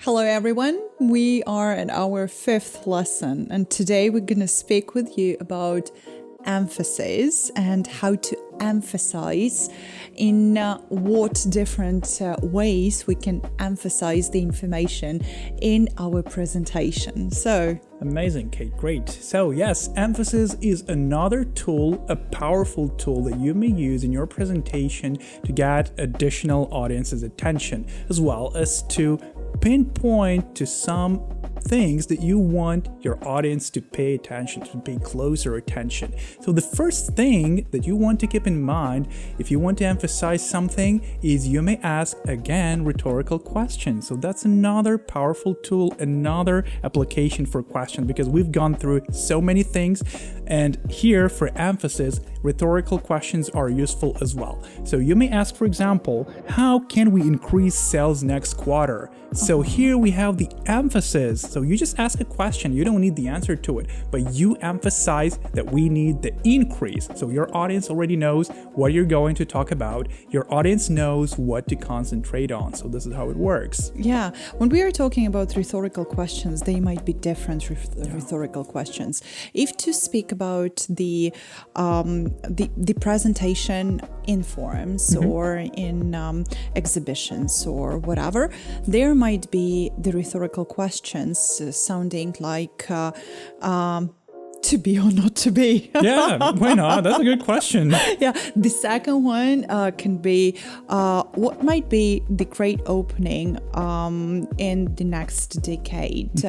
Hello everyone, we are at our fifth lesson and today we're going to speak with you about emphasis and how to emphasize in what different ways we can emphasize the information in our presentation. So amazing, Kate. Great. So yes, emphasis is another tool, a powerful tool that you may use in your presentation to get additional audience's attention, as well as to pinpoint to some things that you want your audience to pay attention to, pay closer attention. So the first thing that you want to keep in mind if you want to emphasize something is you may ask, again, rhetorical questions. So that's another powerful tool, another application for questions, because we've gone through so many things, and here for emphasis, rhetorical questions are useful as well. So you may ask, for example, how can we increase sales next quarter? So here we have the emphasis. So you just ask a question, you don't need the answer to it, but you emphasize that we need the increase. So your audience already knows what you're going to talk about. Your audience knows what to concentrate on. So this is how it works. Yeah, when we are talking about rhetorical questions, they might be different rhetorical questions. If to speak about the presentation in forums or in exhibitions or whatever, there might be the rhetorical questions sounding like to be or not to be. Yeah, why not? That's a good question. Yeah, the second one can be what might be the great opening in the next decade,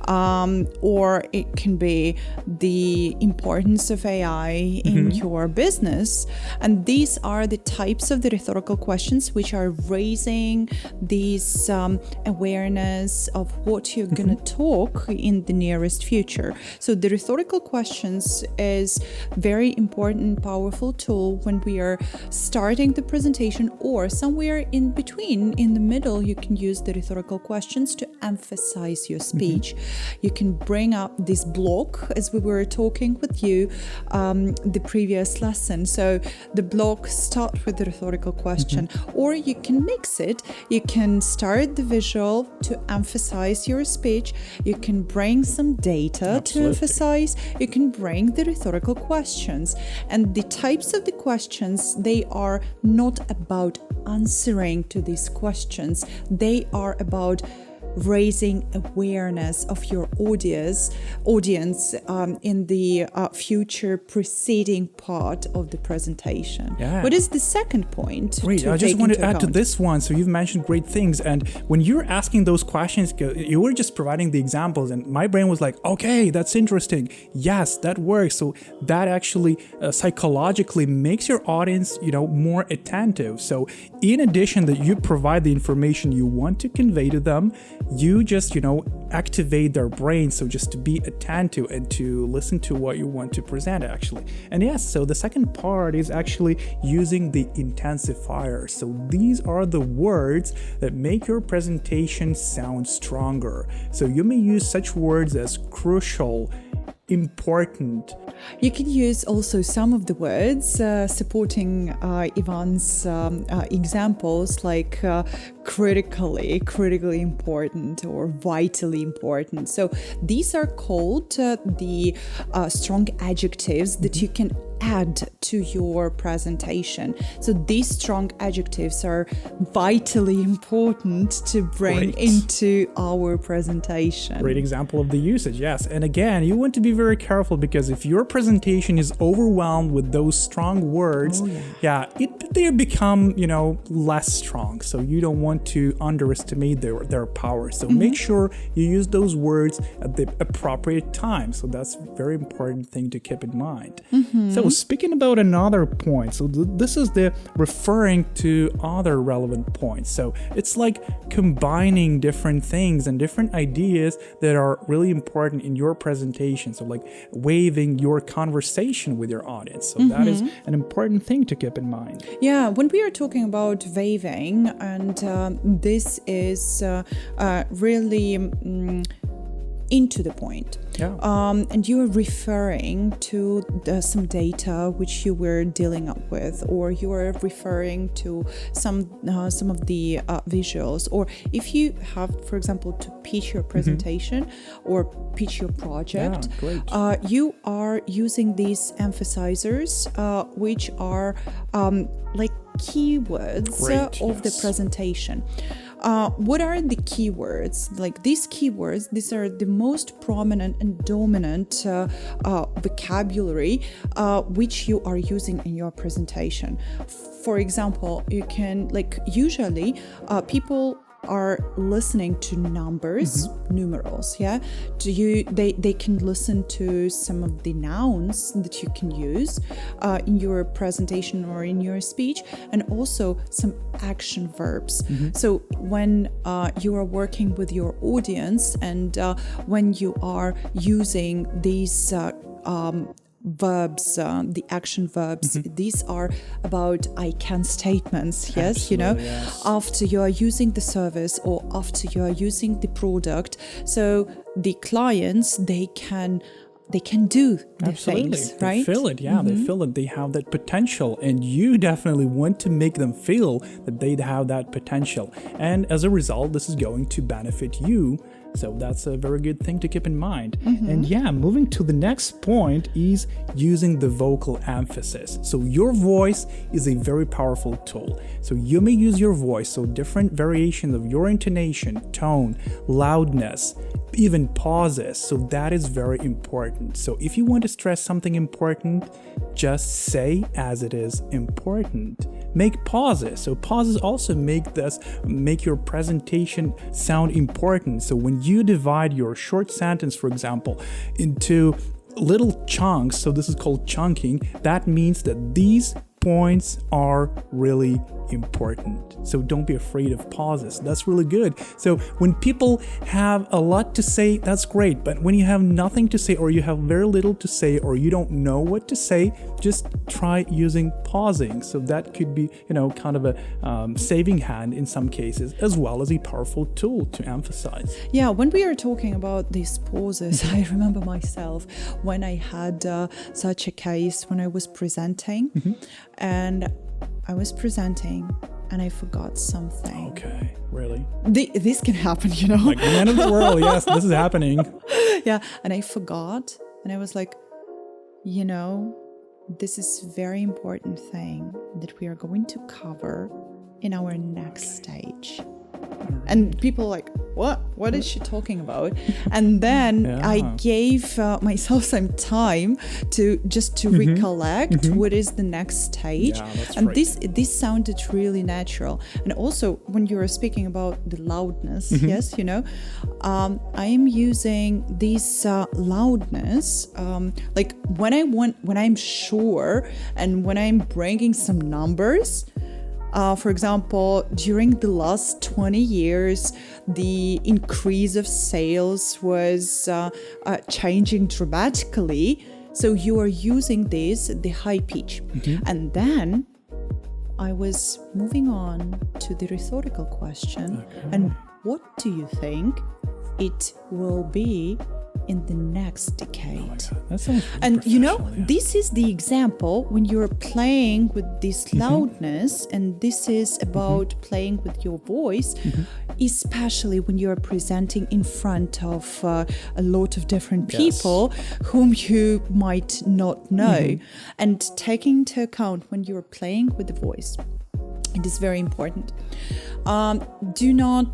or it can be the importance of AI in your business. And these are the types of the rhetorical questions which are raising this awareness of what you're going to talk in the nearest future. So the rhetorical questions is very important, powerful tool when we are starting the presentation, or somewhere in between, in the middle, you can use the rhetorical questions to emphasize your speech. You can bring up this block as we were talking with you the previous lesson. So the block start with the rhetorical question, or you can mix it. You can start the visual to emphasize your speech. You can bring some data to emphasize. You can bring the rhetorical questions. And the types of the questions, they are not about answering to these questions. They are about raising awareness of your audience in the future preceding part of the presentation. Yeah. What is the second point? Great. I just want to add to this one. So you've mentioned great things. And when you're asking those questions, you were just providing the examples. And my brain was like, okay, that's interesting. Yes, that works. So that actually psychologically makes your audience, more attentive. So in addition that you provide the information you want to convey to them, you just, activate their brain. So just to be attentive and to listen to what you want to present actually. And yes, so the second part is actually using the intensifiers. So these are the words that make your presentation sound stronger. So you may use such words as crucial, important. You can use also some of the words supporting Ivan's examples, like critically important or vitally important. So these are called the strong adjectives that you can add to your presentation. So these strong adjectives are vitally important to bring into our presentation. Great example of the usage, yes. And again, you want to be very careful, because if your presentation is overwhelmed with those strong words, they become, less strong. So you don't want to underestimate their power. So make sure you use those words at the appropriate time. So that's a very important thing to keep in mind. So speaking about another point, so this is the referring to other relevant points. So it's like combining different things and different ideas that are really important in your presentation. So like waving your conversation with your audience. So that is an important thing to keep in mind. Yeah, when we are talking about waving, and this is really into the point. Yeah. And you are referring to some data which you were dealing up with, or you are referring to some of the visuals, or if you have, for example, to pitch your presentation or pitch your project, you are using these emphasizers, which are like keywords of the presentation. What are the keywords? Like these keywords, these are the most prominent and dominant vocabulary which you are using in your presentation. For example, you can, like, usually people are listening to numbers, numerals, they can listen to some of the nouns that you can use in your presentation or in your speech, and also some action verbs. So when you are working with your audience, and when you are using these verbs, the action verbs, these are about I can statements. Yes, after you are using the service or after you are using the product, so the clients, they can do the things, right? They feel it, they feel it. They have that potential, and you definitely want to make them feel that they have that potential. And as a result, this is going to benefit you. So that's a very good thing to keep in mind. And moving to the next point is using the vocal emphasis. So your voice is a very powerful tool. So you may use your voice, so different variations of your intonation, tone, loudness, even pauses. So that is very important. So if you want to stress something important, just say as it is important. Make pauses. So pauses also make your presentation sound important. So when you divide your short sentence, for example, into little chunks, so this is called chunking, that means that these points are really important. So don't be afraid of pauses. That's really good. So when people have a lot to say, that's great. But when you have nothing to say, or you have very little to say, or you don't know what to say, just try using pausing. So that could be, kind of a saving hand in some cases, as well as a powerful tool to emphasize. Yeah, when we are talking about these pauses, I remember myself when I had such a case when I was presenting, and I was presenting and I forgot something. Okay, really? This can happen, Like the end of the world, yes, this is happening. Yeah, and I forgot, and I was like, this is a very important thing that we are going to cover in our next stage. And people are like, what is she talking about? And then I gave myself some time to recollect what is the next stage. And this sounded really natural. And also when you were speaking about the loudness, I am using this loudness like when I'm sure and when I'm bringing some numbers. For example, during the last 20 years, the increase of sales was changing dramatically. So you are using the high pitch. And then I was moving on to the rhetorical question. And what do you think it will be in the next decade? Oh my God, that sounds really this is the example when you're playing with this loudness, and this is about playing with your voice, especially when you're presenting in front of a lot of different people whom you might not know. And taking into account when you're playing with the voice, it is very important. Do not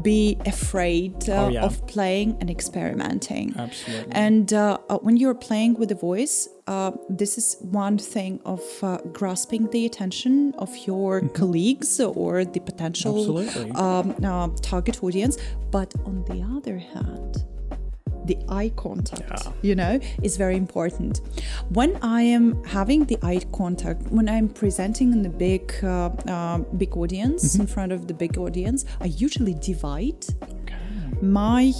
be afraid of playing and experimenting. Absolutely. And when you're playing with the voice, this is one thing of grasping the attention of your colleagues or the potential target audience. But on the other hand, the eye contact, is very important. When I am having the eye contact, when I'm presenting in the big audience, in front of the big audience, I usually divide my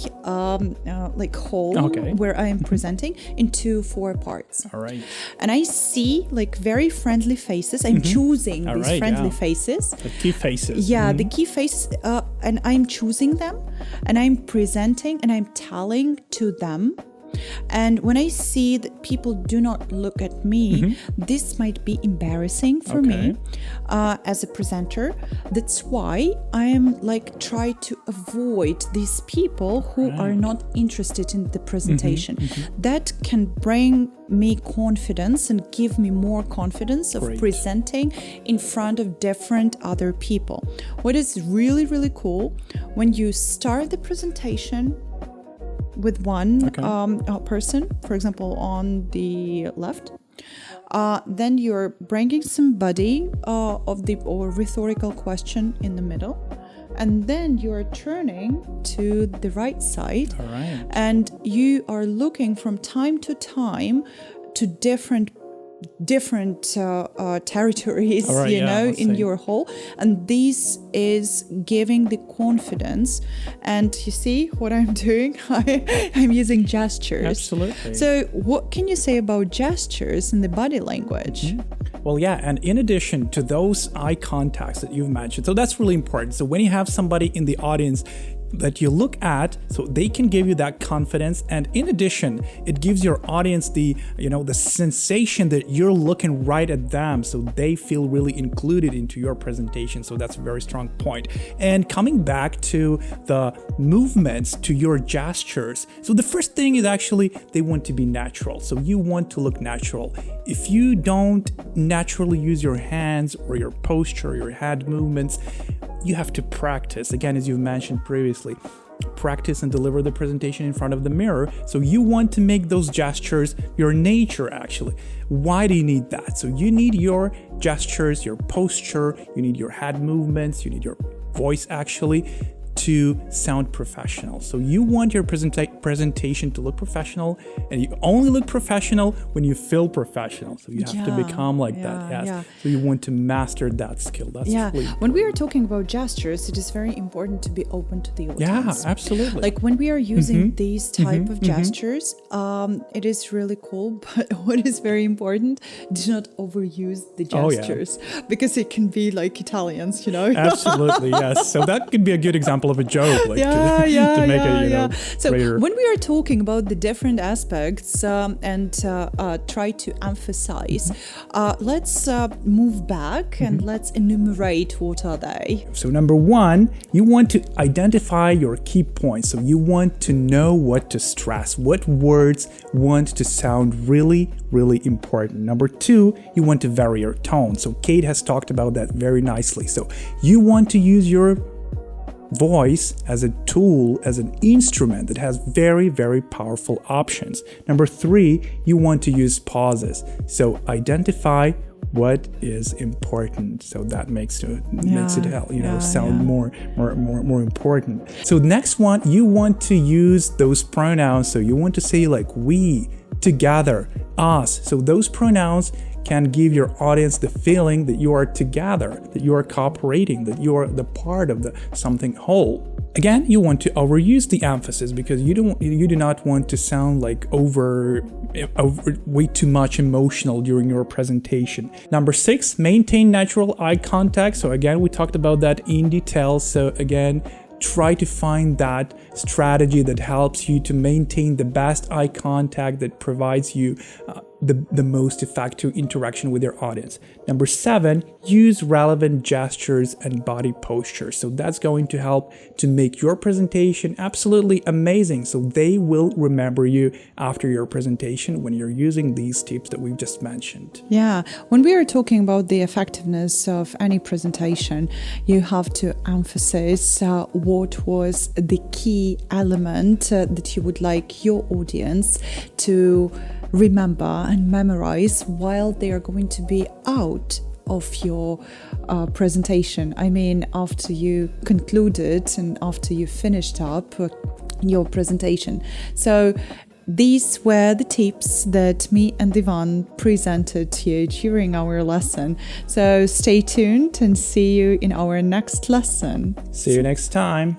like hall Okay. where I am presenting into 4 parts. All right. And I see like very friendly faces. I'm choosing All these right, friendly yeah. faces. The key faces. Yeah, the key faces, and I'm choosing them, and I'm presenting, and I'm telling to them. And when I see that people do not look at me, this might be embarrassing for me as a presenter. That's why I am like try to avoid these people who are not interested in the presentation. That can bring me confidence and give me more confidence of presenting in front of different other people. What is really, really cool, when you start the presentation with one person, for example, on the left, then you're bringing somebody of the or rhetorical question in the middle, and then you're turning to the right side, and you are looking from time to time to different territories, in your hall, and this is giving the confidence. And you see what I'm doing? I'm using gestures. Absolutely. So what can you say about gestures in the body language? Well, yeah, and in addition to those eye contacts that you've mentioned, so that's really important. So when you have somebody in the audience that you look at, so they can give you that confidence, and in addition, it gives your audience the the sensation that you're looking right at them, so they feel really included into your presentation. So that's a very strong point. And coming back to the movements, to your gestures, so the first thing is actually they want to be natural. So you want to look natural. If you don't naturally use your hands or your posture, your head movements, you have to practice. Again, as you've mentioned previously, practice and deliver the presentation in front of the mirror. So you want to make those gestures your nature, actually. Why do you need that? So you need your gestures, your posture, you need your head movements, you need your voice, actually, to sound professional. So you want your presentation to look professional, and you only look professional when you feel professional. So you have to become like that. Yes. Yeah. So you want to master that skill. That's really when we are talking about gestures, it is very important to be open to the audience. Yeah, absolutely. Like when we are using these type of gestures, it is really cool. But what is very important, do not overuse the gestures, because it can be like Italians, Absolutely, yes. So that could be a good example of a joke, like to make it, So greater. when we are talking about the different aspects and try to emphasize, let's move back and let's enumerate what are they. So number 1, you want to identify your key points. So you want to know what to stress, what words want to sound really, really important. Number 2, you want to vary your tone. So Kate has talked about that very nicely. So you want to use your voice as a tool, as an instrument that has very, very powerful options. Number 3, you want to use pauses. So identify what is important. So that makes it sound more important. So next one, you want to use those pronouns. So you want to say like we, together, us. So those pronouns can give your audience the feeling that you are together, that you are cooperating, that you are the part of the something whole. Again, you want to overuse the emphasis because you do not want to sound like over way too much emotional during your presentation. Number 6, maintain natural eye contact. So again, we talked about that in detail. So again, try to find that strategy that helps you to maintain the best eye contact that provides you the most effective interaction with your audience. Number 7, use relevant gestures and body postures. So that's going to help to make your presentation absolutely amazing. So they will remember you after your presentation when you're using these tips that we've just mentioned. Yeah, when we are talking about the effectiveness of any presentation, you have to emphasize what was the key element that you would like your audience to remember and memorize while they are going to be out of your presentation. I mean, after you concluded and after you finished up your presentation. So these were the tips that me and Ivan presented to you during our lesson. So stay tuned and see you in our next lesson. See you next time.